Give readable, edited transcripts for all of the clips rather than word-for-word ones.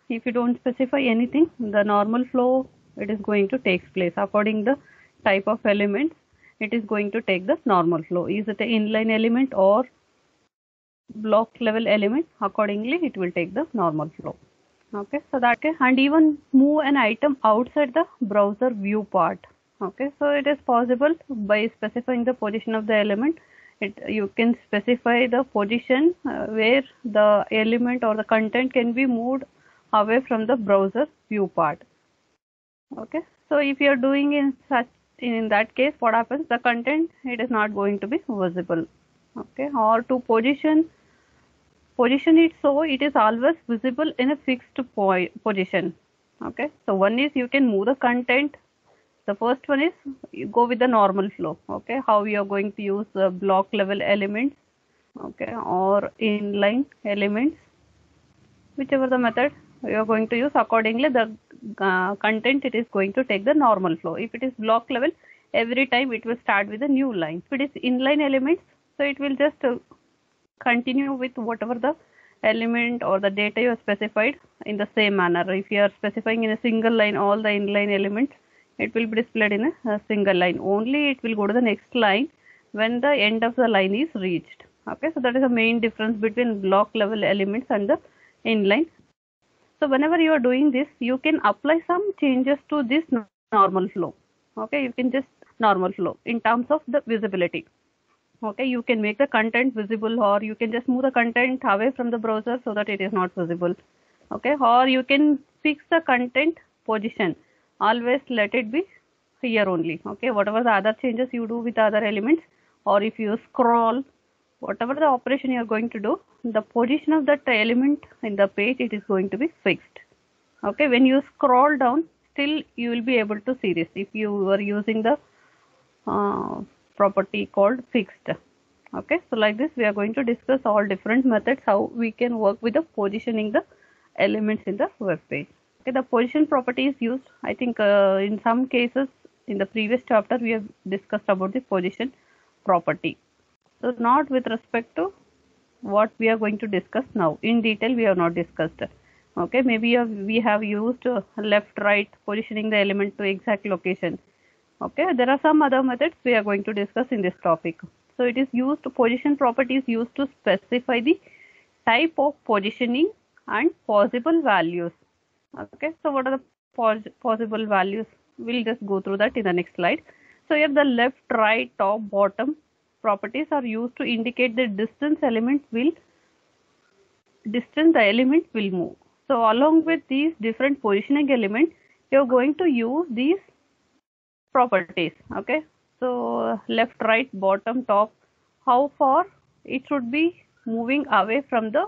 if you don't specify anything, the normal flow, it is going to take place according the type of elements. It is going to take the normal flow. Is it an inline element or block level element? Accordingly, it will take the normal flow. Okay, so that and even move an item outside the browser view part. Okay, so it is possible by specifying the position of the element. You can specify the position where the element or the content can be moved away from the browser view part. Okay, so if you are doing in that case, what happens? The content, it is not going to be visible. Okay, or to position it so it is always visible in a fixed position. Okay, so one is you can move the content. The first one is you go with the normal flow. Okay, how you are going to use the block level elements, okay, or inline elements, whichever the method you are going to use. Accordingly, the content, it is going to take the normal flow. If it is block level, every time it will start with a new line. If it is inline elements, so it will just continue with whatever the element or the data you have specified in the same manner. If you are specifying in a single line all the inline elements, it will be displayed in a single line. Only it will go to the next line when the end of the line is reached. Okay, so that is the main difference between block level elements and the inline. So whenever you are doing this, you can apply some changes to this normal flow. Okay, you can just normal flow in terms of the visibility. Okay, you can make the content visible, or you can just move the content away from the browser so that it is not visible. Okay, or you can fix the content position. Always let it be here only. Okay, whatever the other changes you do with the other elements, or if you scroll, whatever the operation you are going to do, the position of that element in the page, it is going to be fixed. Okay, when you scroll down, still you will be able to see this if you are using the property called fixed. Okay, so like this we are going to discuss all different methods how we can work with the positioning the elements in the web page. Okay, the position property is used, I think in some cases in the previous chapter we have discussed about the position property. So not with respect to what we are going to discuss now. In detail we have not discussed. Okay, maybe we have used left right positioning the element to exact location. Okay, there are some other methods we are going to discuss in this topic. So it is used, position property is used to specify the type of positioning and possible values. Okay, so what are the possible values? We'll just go through that in the next slide. So here the left, right, top, bottom properties are used to indicate the distance the element will move. So along with these different positioning elements, you're going to use these properties. Okay, so left, right, bottom, top, how far it should be moving away from the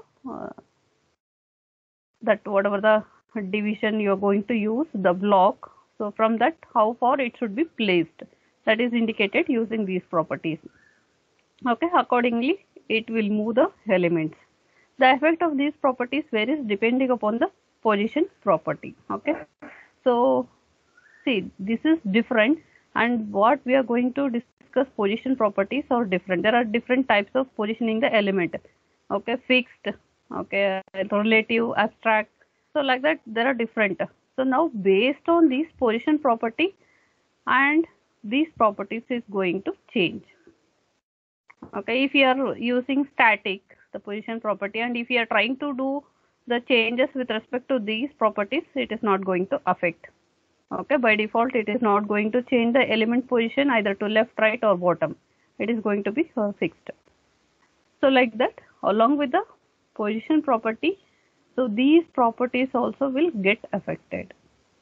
that whatever the division you are going to use, the block. So from that, how far it should be placed, that is indicated using these properties. Okay, accordingly it will move the elements. The effect of these properties varies depending upon the position property. Okay, so see, this is different, and what we are going to discuss position properties are different. There are different types of positioning the element. Okay, fixed, okay, relative, abstract. So like that there are different. So now based on these position property and these properties is going to change. Okay, if you are using static, the position property, and if you are trying to do the changes with respect to these properties, it is not going to affect. Okay, by default it is not going to change the element position either to left, right or bottom. It is going to be fixed. So like that, along with the position property, so these properties also will get affected.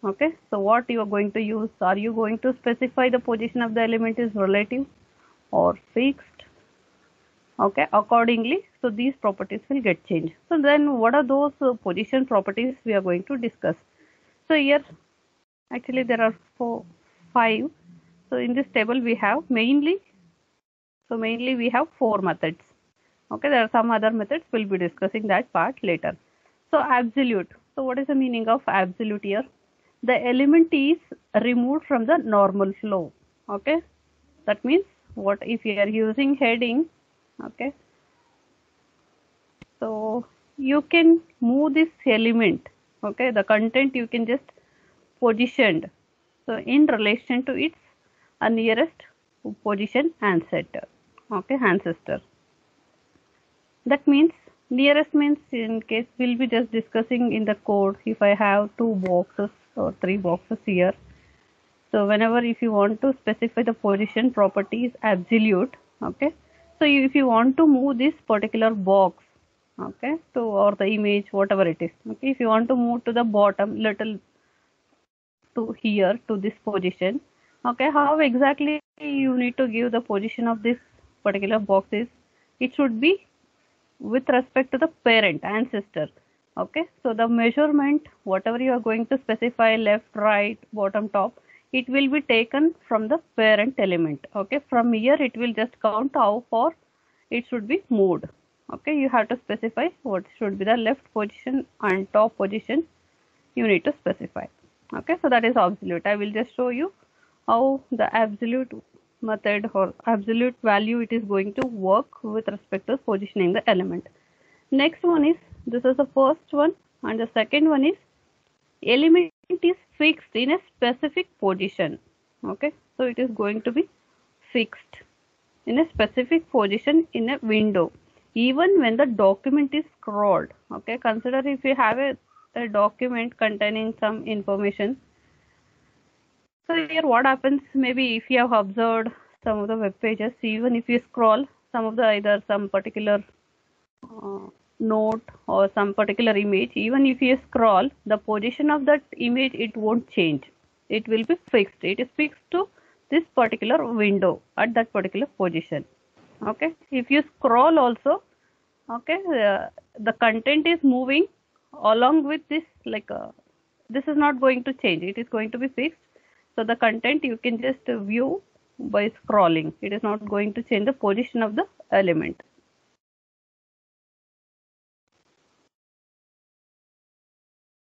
Okay, so what you are going to use, are you going to specify the position of the element is relative or fixed? Okay, accordingly, so these properties will get changed. So then what are those position properties we are going to discuss? So here actually there are 5. So in this table we have mainly we have 4 methods. Okay, there are some other methods, we'll be discussing that part later. So absolute. So what is the meaning of absolute here? The element is removed from the normal flow. Okay, that means what if you are using heading? Okay, so you can move this element Okay, the content you can just positioned. So in relation to its nearest position ancestor. Okay, ancestor. That means nearest means in case we'll be just discussing in the code if I have two boxes or three boxes here. So whenever if you want to specify the position property is absolute, okay. So if you want to move this particular box, okay, to or the image whatever it is, okay, if you want to move to the bottom little to here to this position, okay, how exactly you need to give the position of this particular box is it should be with respect to the parent ancestor. Okay, so the measurement whatever you are going to specify left, right, bottom, top, it will be taken from the parent element. Okay, from here it will just count how far it should be moved. Okay, you have to specify what should be the left position and top position you need to specify. Okay, so that is absolute. I will just show you how the absolute method or absolute value it is going to work with respect to positioning the element. Next one is, this is the first one, and the second one is element is fixed in a specific position. Okay, so it is going to be fixed in a specific position in a window even when the document is scrolled. Okay, consider if you have a document containing some information. So here what happens, maybe if you have observed some of the web pages, even if you scroll some of the either some particular note or some particular image, even if you scroll, the position of that image, it won't change. It will be fixed. It is fixed to this particular window at that particular position. Okay. If you scroll also, okay, the content is moving along with this, like this is not going to change. It is going to be fixed. So the content you can just view by scrolling. It is not going to change the position of the element.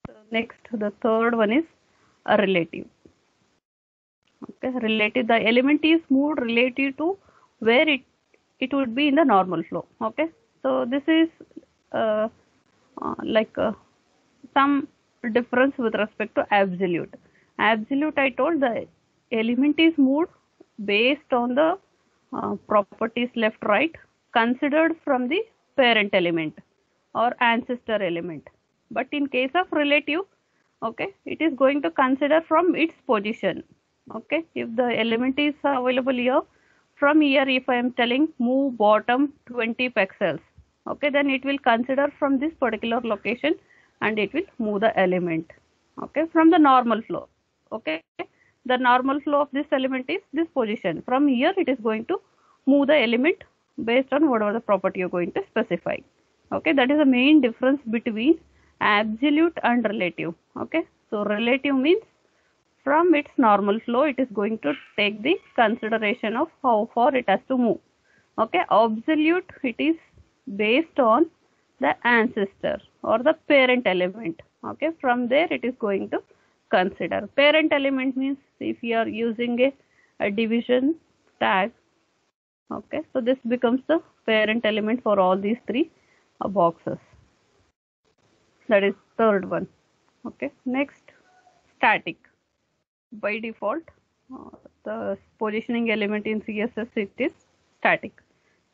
So next, the third one is a relative. Okay, relative. The element is moved relative to where it would be in the normal flow. Okay, so this is uh, like some difference with respect to absolute. Absolute, I told the element is moved based on the properties left, right, considered from the parent element or ancestor element. But in case of relative, okay, it is going to consider from its position. Okay, if the element is available here, from here if I am telling move bottom 20 pixels, okay, then it will consider from this particular location and it will move the element, okay, from the normal flow. Okay, the normal flow of this element is this position. From here it is going to move the element based on whatever the property you are going to specify. Okay, that is the main difference between absolute and relative. Okay, so relative means from its normal flow it is going to take the consideration of how far it has to move. Okay, absolute, it is based on the ancestor or the parent element. Okay, from there it is going to consider. Parent element means if you are using a division tag, okay, so this becomes the parent element for all these three boxes. That is third one. Okay, next, static. By default, the positioning element in CSS, it is static.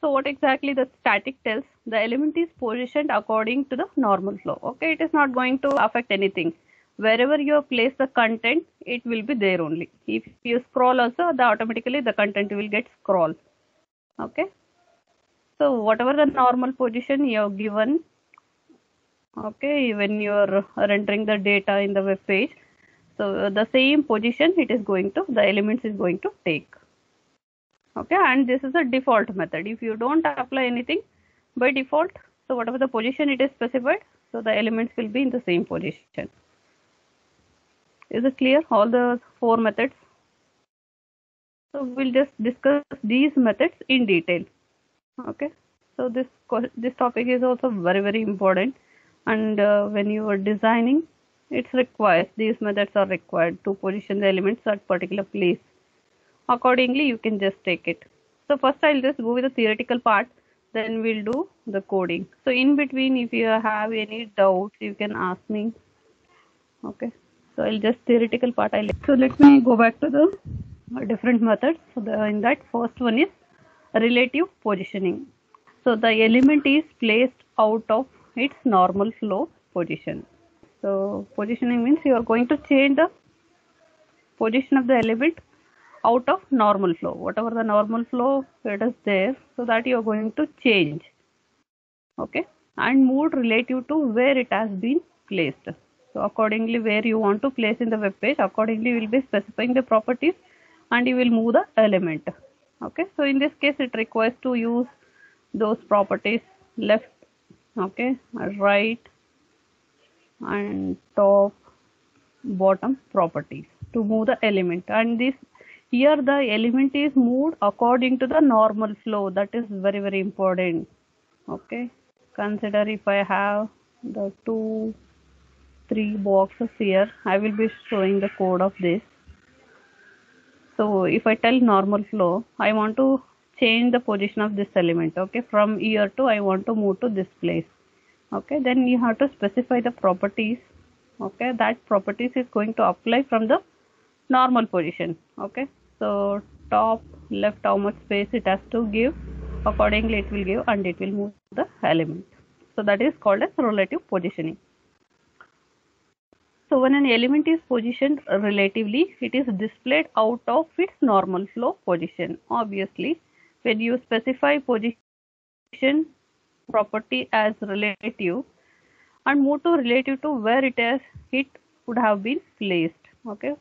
So what exactly the static tells? The element is positioned according to the normal flow. Okay, it is not going to affect anything. Wherever you place the content, it will be there only. If you scroll also, the automatically the content will get scroll. Okay. So whatever the normal position you have given, okay, when you are rendering the data in the web page, so the same position it is going to, the elements is going to take. Okay, and this is a default method. If you don't apply anything by default, so whatever the position it is specified, so the elements will be in the same position. Is it clear? All the four methods. So we'll just discuss these methods in detail. Okay. So this topic is also very important, and when you are designing, it's required. These methods are required to position the elements at particular place. Accordingly, you can just take it. So first I'll just go with the theoretical part, then we'll do the coding. So in between, if you have any doubts, you can ask me. Okay, so I'll just theoretical part. So let me go back to the different methods. So in that first one is relative positioning. So the element is placed out of its normal flow position. So positioning means you are going to change the position of the element out of normal flow. Whatever the normal flow it is there, so that you are going to change. Okay, and move relative to where it has been placed. So accordingly, where you want to place in the web page, accordingly you will be specifying the properties and you will move the element. Okay, so in this case it requires to use those properties left, okay, right and top, bottom properties to move the element. And this here the element is moved according to the normal flow. That is very, very important. Okay, consider if I have the 2, 3 boxes here, I will be showing the code of this. So if I tell normal flow, I want to change the position of this element. Okay, from here to I want to move to this place. Okay, then you have to specify the properties. Okay, that properties is going to apply from the normal position. Okay, so top left how much space it has to give, accordingly it will give and it will move the element. So that is called as relative positioning. So when an element is positioned relatively, it is displayed out of its normal flow position. Obviously, when you specify position property as relative and move to relative to where it would have been placed. Okay,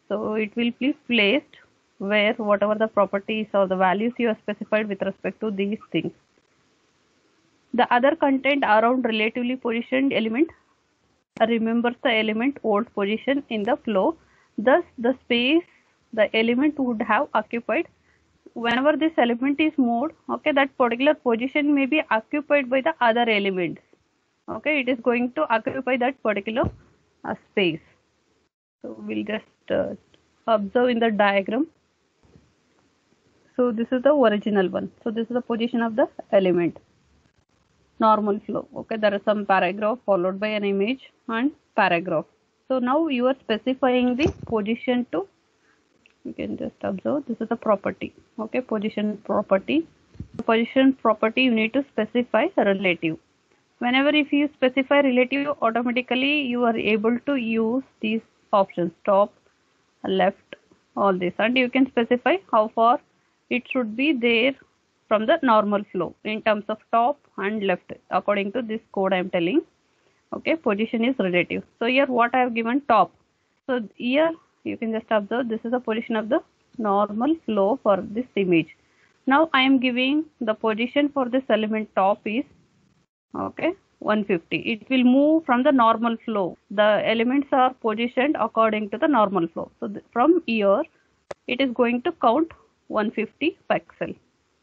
so it will be placed where whatever the properties or the values you have specified with respect to these things. The other content around relatively positioned element remembers the element old position in the flow. Thus, the space the element would have occupied whenever this element is moved, okay, that particular position may be occupied by the other elements. Okay, it is going to occupy that particular space. So we'll just observe in the diagram. So this is the original one. So this is the position of the element. Normal flow. Okay, there is some paragraph followed by an image and paragraph. So now you are specifying the position to, you can just observe, this is the property. Okay, position property. Position property you need to specify relative. Whenever if you specify relative, automatically you are able to use these options, top, left, all this, and you can specify how far it should be there from the normal flow in terms of top and left according to this code I am telling. Okay, position is relative. So here what I have given top. So here you can just observe this is the position of the normal flow for this image. Now I am giving the position for this element top is, okay, 150. It will move from the normal flow. The elements are positioned according to the normal flow. So from here it is going to count 150 pixel.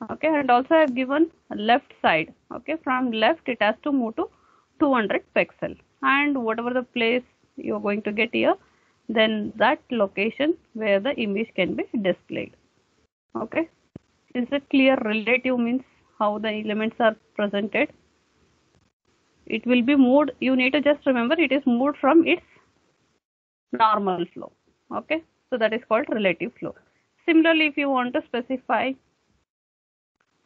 Okay, and also I have given left side. Okay, from left it has to move to 200 pixel, and whatever the place you are going to get here, then that location where the image can be displayed. Okay, is it clear? Relative means how the elements are presented. It will be moved. You need to just remember it is moved from its normal flow. Okay, so that is called relative flow. Similarly, if you want to specify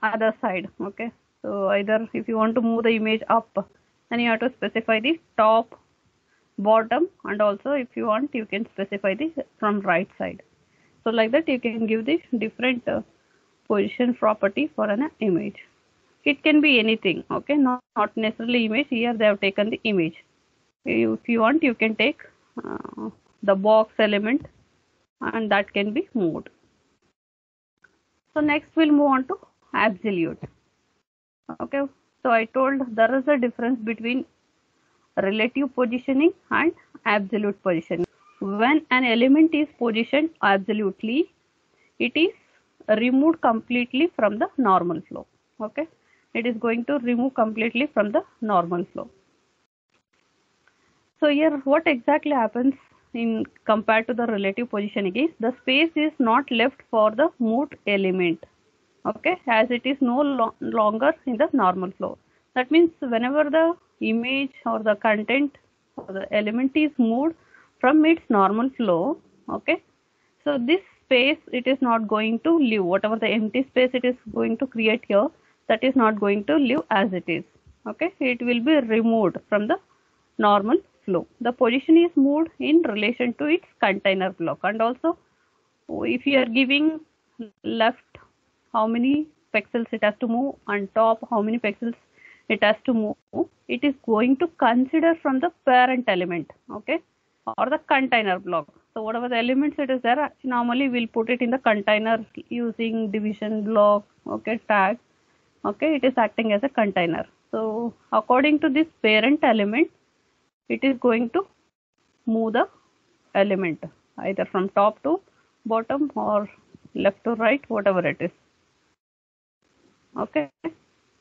other side, okay, so either if you want to move the image up, then you have to specify the top, bottom, and also if you want you can specify the from right side. So like that you can give the different position property for an image. It can be anything, okay, not necessarily image. Here they have taken the image. If you want you can take the box element and that can be moved. So next we'll move on to absolute. Okay, so I told there is a difference between relative positioning and absolute positioning. When an element is positioned absolutely, it is removed completely from the normal flow. Okay, it is going to remove completely from the normal flow. So here what exactly happens in compared to the relative positioning is the space is not left for the moved element. Okay, as it is no longer in the normal flow. That means whenever the image or the content or the element is moved from its normal flow. Okay, so this space it is not going to leave, whatever the empty space it is going to create here, that is not going to leave as it is. Okay, it will be removed from the normal flow. The position is moved in relation to its container block. And also if you are giving left how many pixels it has to move and top how many pixels it has to move, it is going to consider from the parent element, okay, or the container block. So whatever the elements it is there, normally we'll put it in the container using division block, okay, tag, okay, it is acting as a container. So according to this parent element, it is going to move the element either from top to bottom or left to right, whatever it is. Okay,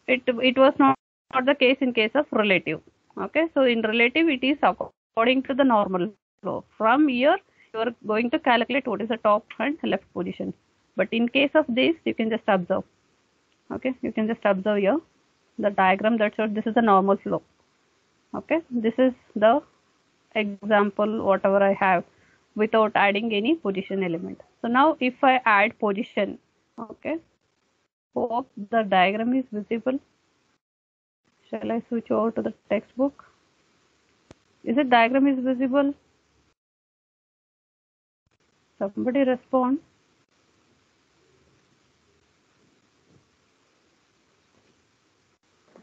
it was not the case in case of relative. Okay, so in relative it is according to the normal flow. From here you are going to calculate what is the top and left position. But in case of this, you can just observe. Okay, you can just observe here the diagram that shows this is the normal flow. Okay, this is the example whatever I have without adding any position element. So now if I add position, okay, hope the diagram is visible. Shall I switch over to the textbook? Is it diagram is visible? Somebody respond.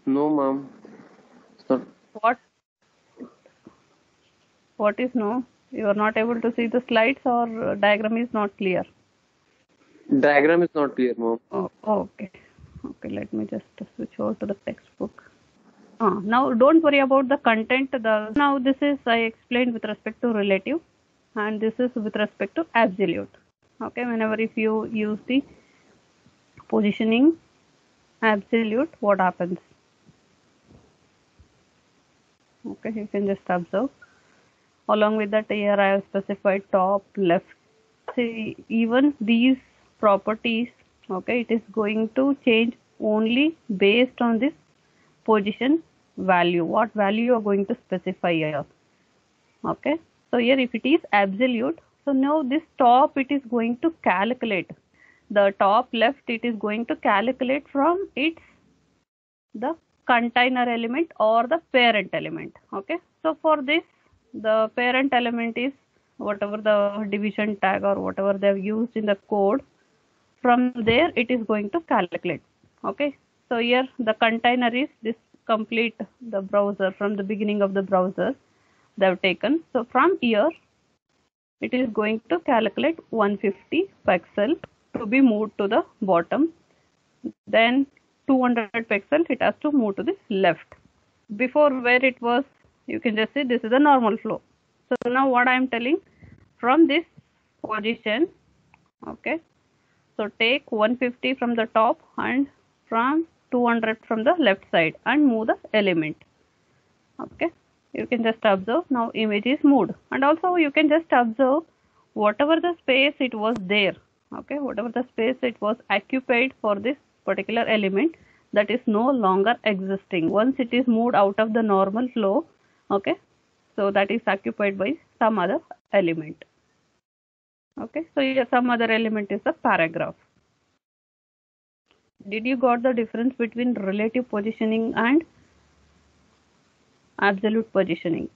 No, ma'am. Sir. What is no? You are not able to see the slides or diagram is not clear? Diagram is not clear, ma'am. Oh, okay. Okay, let me just switch over to the textbook. Now don't worry about the content. Now this is I explained with respect to relative, and this is with respect to absolute. Okay, whenever if you use the positioning absolute, what happens? Okay, you can just observe. Along with that, here I have specified top, left. See, even these properties, okay, it is going to change only based on this position value. What value you are going to specify here? Okay, so here if it is absolute, so now this top it is going to calculate. The top left it is going to calculate from its the container element or the parent element. Okay, so for this the parent element is whatever the division tag or whatever they have used in the code. From there it is going to calculate. Okay, so here the container is this complete the browser from the beginning of the browser they have taken. So from here it is going to calculate 150 pixel to be moved to the bottom, then 200 pixel it has to move to the left. Before where it was, you can just see this is the normal flow. So now what I am telling, from this position, okay, so take 150 from the top and from 200 from the left side and move the element. Okay, you can just observe now image is moved, and also you can just observe whatever the space it was there, okay, whatever the space it was occupied for this particular element, that is no longer existing. Once it is moved out of the normal flow, okay, so that is occupied by some other element. Okay, so here some other element is the paragraph. Did you got the difference between relative positioning and absolute positioning?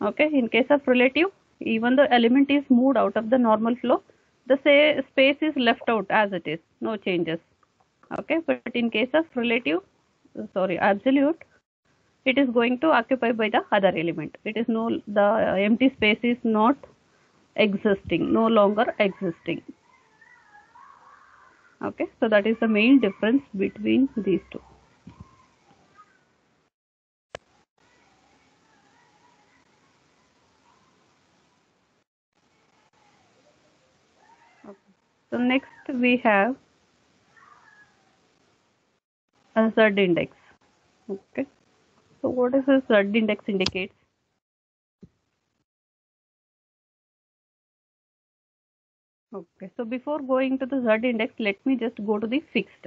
Okay, in case of relative, even the element is moved out of the normal flow, the space is left out as it is, no changes. Okay, but in case of relative, sorry, absolute, it is going to occupy by the other element. It is no, the empty space is not existing, no longer existing. Okay, so that is the main difference between these two. Okay. So next we have a Z index. Okay, so what is a Z index indicates? Okay, so before going to the Z index, let me just go to the fixed.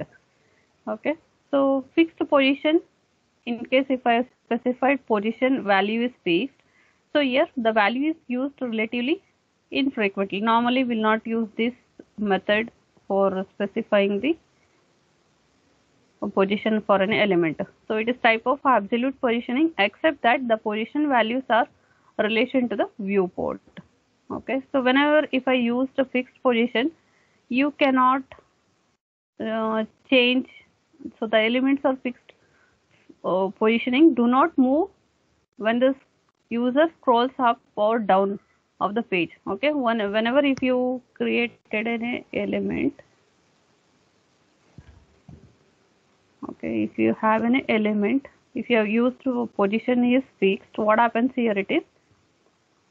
Okay, so fixed position, in case if I specified position value is fixed, So here the value is used relatively infrequently. Normally we'll not use this method for specifying the position for an element. So it is type of absolute positioning, except that the position values are relation to the viewport. Okay, so whenever if I use the fixed position, you cannot change. So the elements are fixed positioning do not move when the user scrolls up or down of the page. Okay, whenever if you created an element, okay, if you have an element, if you have used position is fixed, what happens here it is,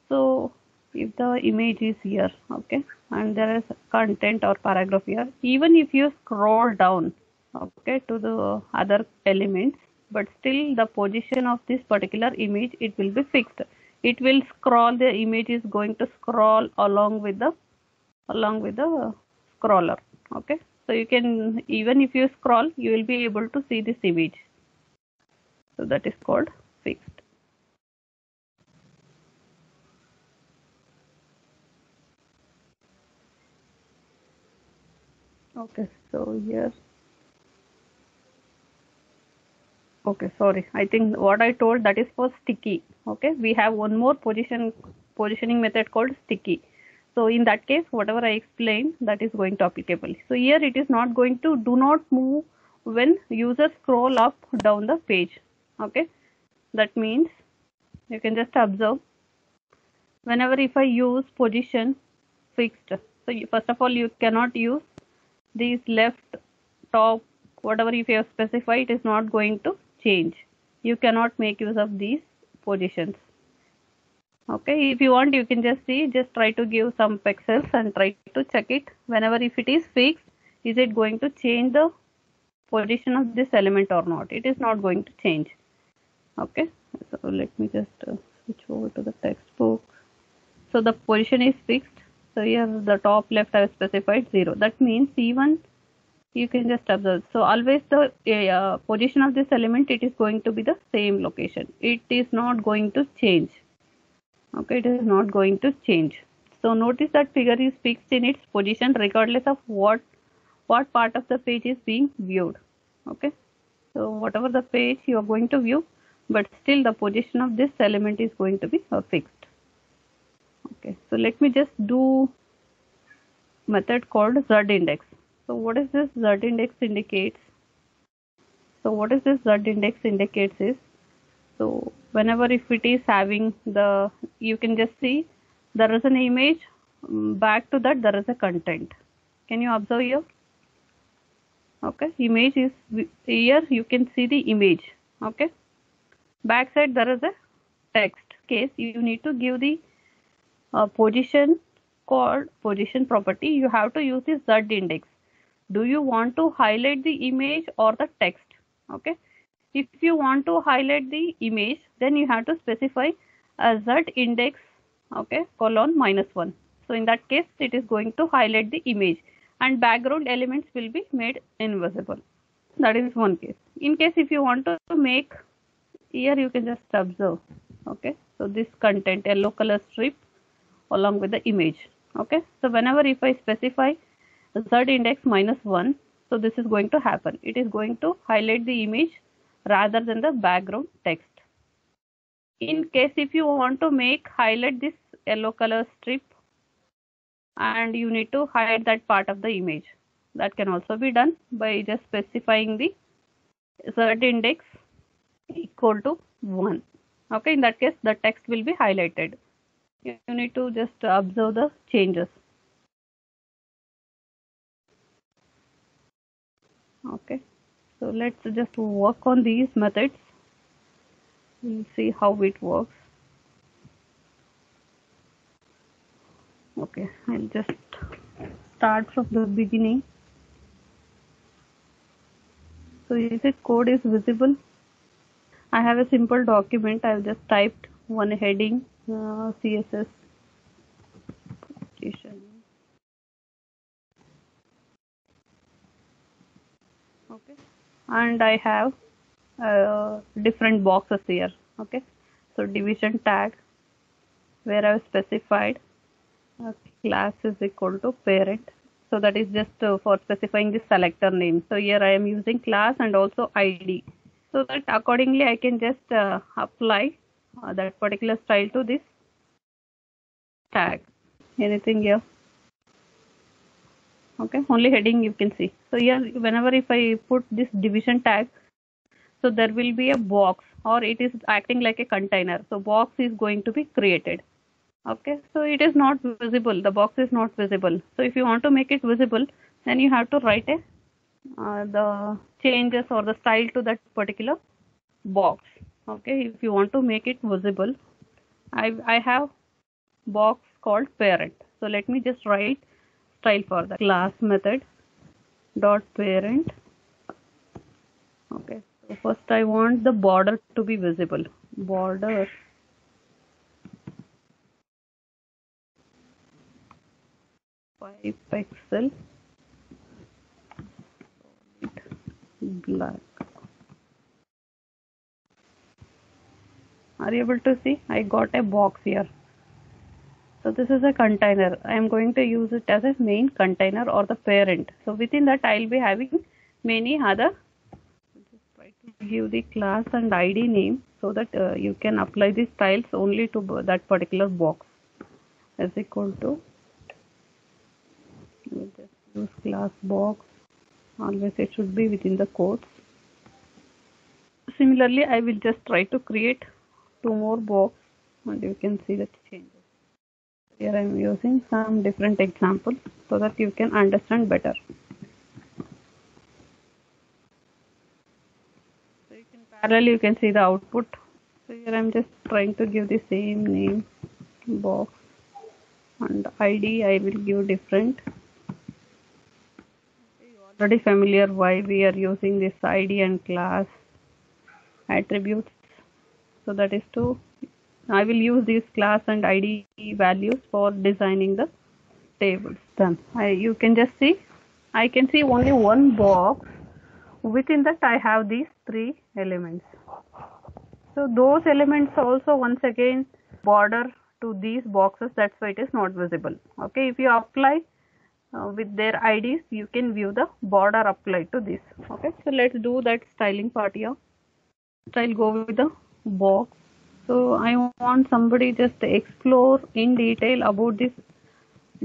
so if the image is here, okay, and there is content or paragraph here, even if you scroll down, okay, to the other elements, but still the position of this particular image, it will be fixed. It will scroll, the image is going to scroll along with the scroller. Okay, so you can, even if you scroll, you will be able to see this image. So that is called fixed. Okay, so here, okay, sorry, I think what I told, that is for sticky. Okay, we have one more positioning method called sticky. So in that case, whatever I explained, that is going to applicable. So here it is not going to, do not move when users scroll up down the page. Okay, that means you can just observe, whenever if I use position fixed, so first of all you cannot use these left, top, whatever if you have specified, it is not going to change. You cannot make use of these positions. Okay, if you want, you can just see, just try to give some pixels and try to check it. Whenever if it is fixed, is it going to change the position of this element or not? It is not going to change. Okay, so let me just switch over to the textbook. So the position is fixed. So here the top left I have specified 0. That means even you can just observe. So always the position of this element, it is going to be the same location. It is not going to change. Okay, it is not going to change. So notice that figure is fixed in its position regardless of what part of the page is being viewed. Okay, so whatever the page you are going to view, but still the position of this element is going to be fixed. Okay, so let me just do method called z-index. So what is this z-index indicates? So what is this z-index indicates is, so whenever if it is having the, you can just see there is an image, back to that there is a content. Can you observe here? Okay, image is here, you can see the image. Okay, backside there is a text. Case you need to give the position called position property, you have to use this z-index. Do you want to highlight the image or the text? Okay, if you want to highlight the image, then you have to specify a z-index, okay, colon -1. So in that case, it is going to highlight the image and background elements will be made invisible. That is one case. In case if you want to make, here you can just observe. Okay, so this content, yellow color strip along with the image. Okay, so whenever if I specify z-index -1, so this is going to happen. It is going to highlight the image rather than the background text. In case if you want to make highlight this yellow color strip and you need to hide that part of the image, that can also be done by just specifying the z-index equal to 1. Okay, in that case the text will be highlighted. You need to just observe the changes. Okay, so let's just work on these methods. We'll see how it works. Okay, I'll just start from the beginning. So is it code is visible? I have a simple document. I've just typed one heading, CSS position. Okay, and I have different boxes here. Okay, so division tag, where I have specified class is equal to parent. So that is just for specifying the selector name. So here I am using class and also ID. So that accordingly I can just apply that particular style to this tag. Anything here? Okay, only heading you can see. So here whenever if I put this division tag, so there will be a box or it is acting like a container. So box is going to be created. Okay, so it is not visible. The box is not visible. So if you want to make it visible, then you have to write a the changes or the style to that particular box. Okay, if you want to make it visible, I have box called parent. So let me just write style for the class method dot parent. Okay, so first I want the border to be visible. Border 5 pixel black. Are you able to see? I got a box here. So this is a container. I am going to use it as a main container or the parent. So within that I'll be having many other. Just try to give the class and ID name so that you can apply the styles only to that particular box. Is equal to, we'll just use class box. Always it should be within the quotes. Similarly, I will just try to create 2 more box and you can see the changes. Here I am using some different examples so that you can understand better. So you can parallel, you can see the output. So here I am just trying to give the same name box and ID I will give different. You are already familiar why we are using this ID and class attributes. So that is to, I will use these class and ID values for designing the tables. Done. You can just see, I can see only one box. Within that I have these 3 elements. So those elements also once again border to these boxes. That's why it is not visible. Okay, if you apply with their IDs, you can view the border applied to this. Okay, so let's do that styling part here. So I'll go with the box. So I want somebody just to explore in detail about this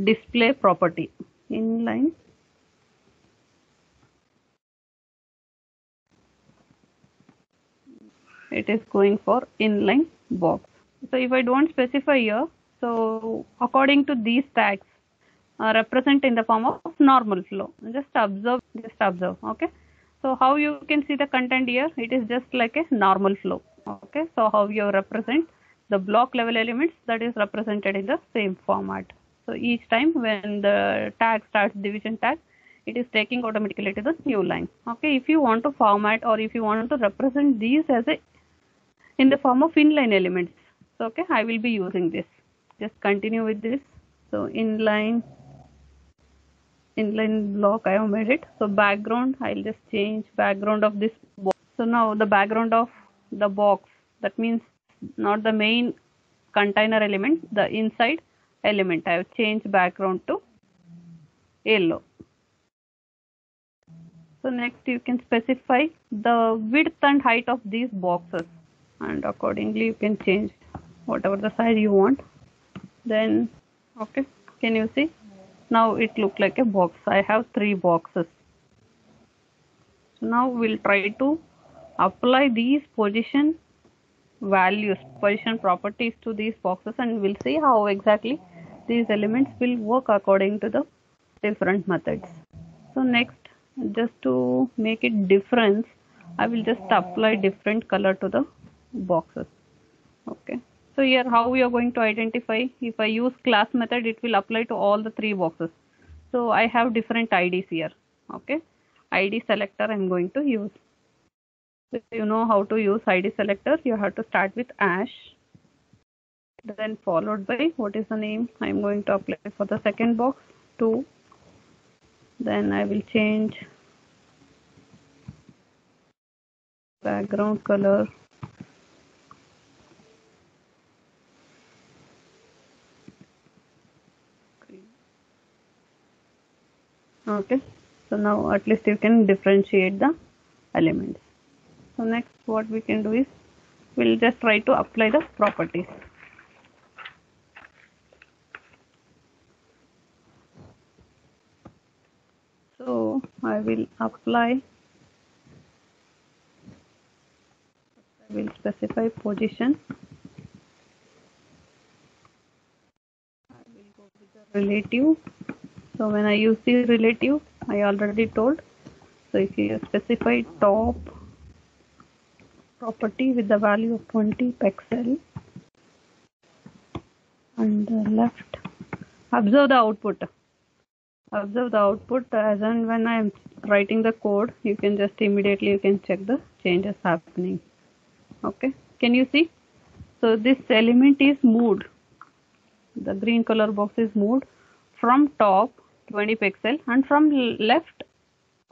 display property. Inline it is going for inline box. So if I don't specify here, so according to these tags represent in the form of normal flow. Just observe. Okay, so how you can see the content here, it is just like a normal flow. Okay, so how you represent the block level elements, that is represented in the same format. So each time when the tag starts division tag, it is taking automatically to the new line. Okay, if you want to format or if you want to represent these as a in the form of inline elements, so okay, I will be using this. Just continue with this. So inline block I have made it. So background, I'll just change background of this box. So now the background of the box, that means not the main container element, the inside element, I have changed background to yellow. So next you can specify the width and height of these boxes and accordingly you can change whatever the size you want. Then okay, can you see? Now it looks like a box. I have 3 boxes. So now we'll try to apply these position values, position properties to these boxes and we'll see how exactly these elements will work according to the different methods. So next, just to make it difference, I will just apply different color to the boxes. Okay. So here how we are going to identify, if I use class method, it will apply to all the 3 boxes. So I have different IDs here. Okay. ID selector I'm going to use. So you know how to use ID selector. You have to start with ash, then followed by what is the name I'm going to apply for the second box, 2. Then I will change background color Okay, so now at least you can differentiate the elements. So next what we can do is we'll just try to apply the properties. So I will specify position. I will go with the relative. So when I use the relative, I already told. So if you specify top property with the value of 20 pixel and the left, observe the output. Observe the output as and when I am writing the code, you can just immediately you can check the changes happening. Okay, can you see? So this element is moved. The green color box is moved from top 20 pixel and from left,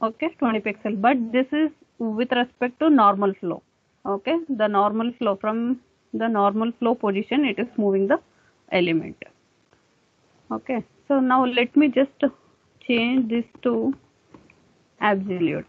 okay, 20 pixel. But this is with respect to normal flow. Okay, the normal flow, from the normal flow position, it is moving the element. Okay, so now let me just change this to absolute.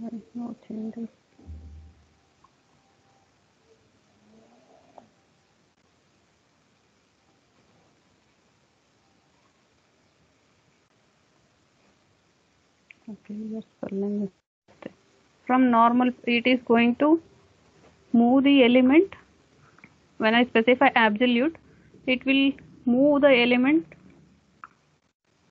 There is no changes. Okay, your spelling mistake. From normal, it is going to move the element. When I specify absolute, it will move the element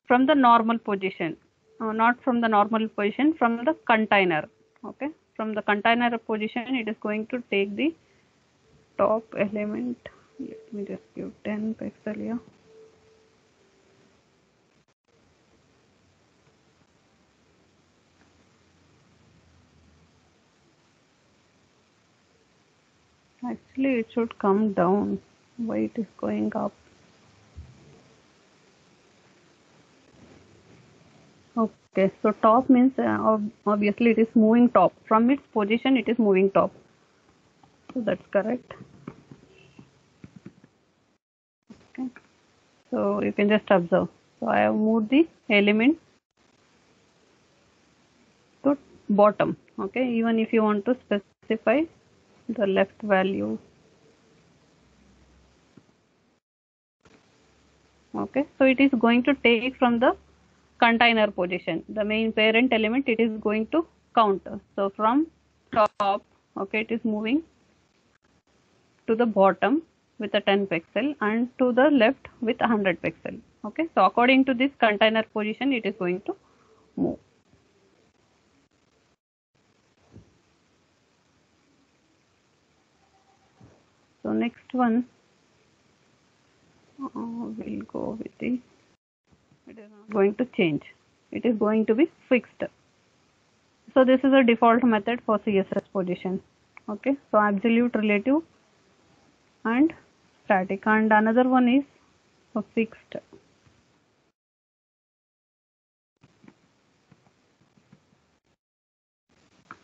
from the normal position, not from the normal position, from the container. Okay, from the container position, it is going to take the top element. Let me just give 10 pixel here. Actually, it should come down. Why it is going up? Okay, so top means obviously it is moving top. From its position, it is moving top. So that's correct. Okay, so you can just observe. So I have moved the element to bottom. Okay, even if you want to specify the left value. Okay, so it is going to take from the container position, the main parent element, it is going to count. So from top, okay, it is moving to the bottom with a 10 pixel and to the left with 100 pixel. Okay, so according to this container position, it is going to move. So next one, we'll go with the, it is not going to change. It is going to be fixed. So this is a default method for CSS position. Okay, so absolute, relative and static, and another one is a fixed.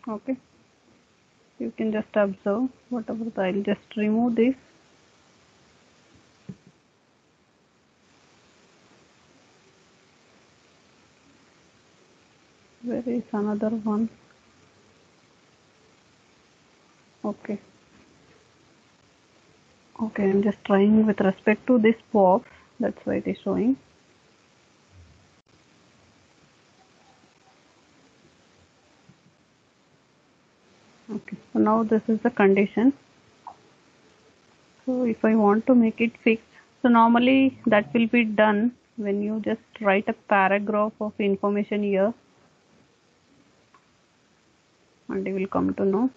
Okay, you can just observe whatever. I'll just remove this. Where is another one? Okay. Okay, I'm just trying with respect to this box. That's why it is showing. Okay, so now this is the condition. So if I want to make it fixed, so normally that will be done when you just write a paragraph of information here, and you will come to know.